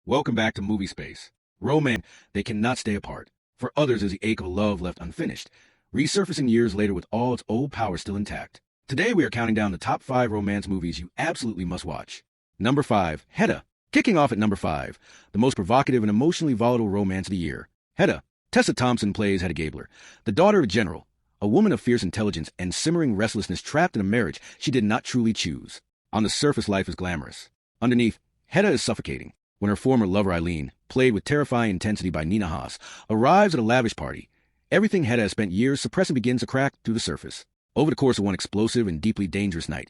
Welcome back to Movie Space. Romance, they cannot stay apart. For others is the ache of love left unfinished, resurfacing years later with all its old power still intact. Today we are counting down the top 5 romance movies you absolutely must watch. Number 5, Hedda. Kicking off at number 5, the most provocative and emotionally volatile romance of the year. Hedda. Tessa Thompson plays Hedda Gabler, the daughter of a general, a woman of fierce intelligence and simmering restlessness trapped in a marriage she did not truly choose. On the surface, life is glamorous. Underneath, Hedda is suffocating. When her former lover Eileen, played with terrifying intensity by Nina Haas, arrives at a lavish party, everything Hedda has spent years suppressing begins to crack through the surface. Over the course of one explosive and deeply dangerous night,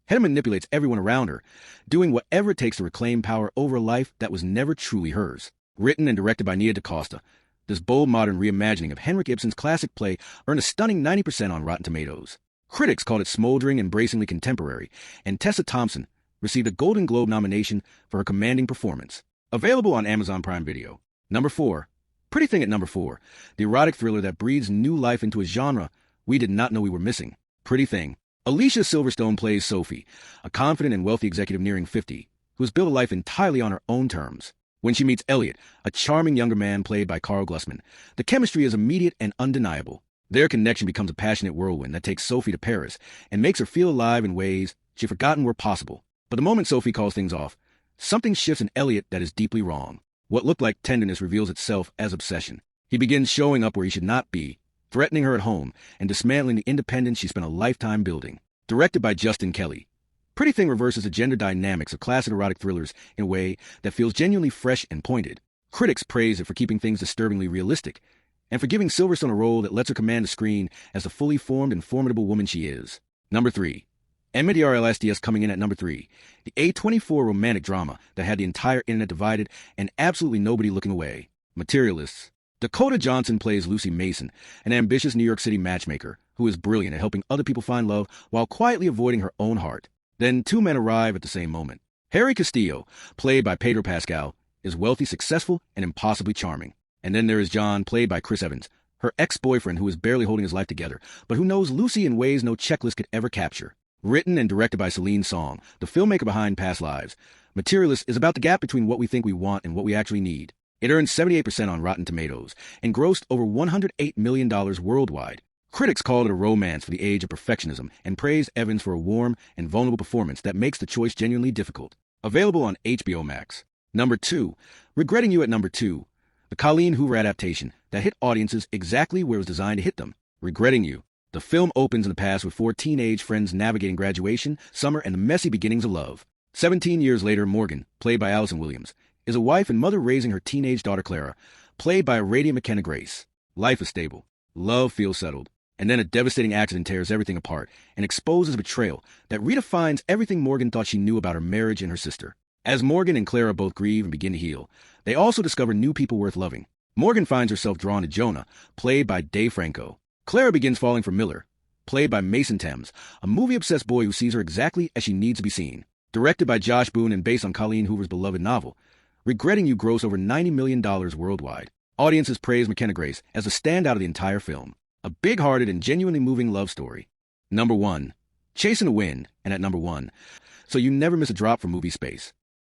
Hedda manipulates everyone around her, doing whatever it takes to reclaim power over a life that was never truly hers. Written and directed by Nia DaCosta, this bold modern reimagining of Henrik Ibsen's classic play earned a stunning 90% on Rotten Tomatoes. Critics called it smoldering and embracingly contemporary, and Tessa Thompson received a Golden Globe nomination for her commanding performance. Available on Amazon Prime Video. Number 4. Pretty Thing at number 4. The erotic thriller that breathes new life into a genre we did not know we were missing. Pretty Thing. Alicia Silverstone plays Sophie, a confident and wealthy executive nearing 50, who has built a life entirely on her own terms. When she meets Elliot, a charming younger man played by Carl Glusman, the chemistry is immediate and undeniable. Their connection becomes a passionate whirlwind that takes Sophie to Paris and makes her feel alive in ways she'd forgotten were possible. But the moment Sophie calls things off, something shifts in Elliot that is deeply wrong. What looked like tenderness reveals itself as obsession. He begins showing up where he should not be, threatening her at home and dismantling the independence she spent a lifetime building. Directed by Justin Kelly, Pretty Thing reverses the gender dynamics of classic erotic thrillers in a way that feels genuinely fresh and pointed. Critics praise it for keeping things disturbingly realistic, and for giving Silverstone a role that lets her command the screen as the fully formed and formidable woman she is. Number 3. Materialists coming in at number 3. The A24 romantic drama that had the entire internet divided and absolutely nobody looking away. Materialists. Dakota Johnson plays Lucy Mason, an ambitious New York City matchmaker who is brilliant at helping other people find love while quietly avoiding her own heart. Then 2 men arrive at the same moment. Harry Castillo, played by Pedro Pascal, is wealthy, successful, and impossibly charming. And then there is John, played by Chris Evans, her ex-boyfriend who is barely holding his life together, but who knows Lucy in ways no checklist could ever capture. Written and directed by Celine Song, the filmmaker behind Past Lives, Materialists is about the gap between what we think we want and what we actually need. It earned 78% on Rotten Tomatoes and grossed over $108 million worldwide. Critics called it a romance for the age of perfectionism and praised Evans for a warm and vulnerable performance that makes the choice genuinely difficult. Available on HBO Max. Number 2. Regretting You at number 2. The Colleen Hoover adaptation that hit audiences exactly where it was designed to hit them. Regretting You. The film opens in the past with 4 teenage friends navigating graduation, summer, and the messy beginnings of love. 17 years later, Morgan, played by Allison Williams, is a wife and mother raising her teenage daughter Clara, played by Radiant McKenna Grace. Life is stable. Love feels settled. And then a devastating accident tears everything apart and exposes a betrayal that redefines everything Morgan thought she knew about her marriage and her sister. As Morgan and Clara both grieve and begin to heal, they also discover new people worth loving. Morgan finds herself drawn to Jonah, played by Dave Franco. Clara begins falling for Miller, played by Mason Thames, a movie-obsessed boy who sees her exactly as she needs to be seen. Directed by Josh Boone and based on Colleen Hoover's beloved novel, Regretting You grossed over $90 million worldwide. Audiences praise McKenna Grace as the standout of the entire film. A big-hearted and genuinely moving love story. Number 1. Chasing the Wind, and at number 1. So you never miss a drop from Movie Space.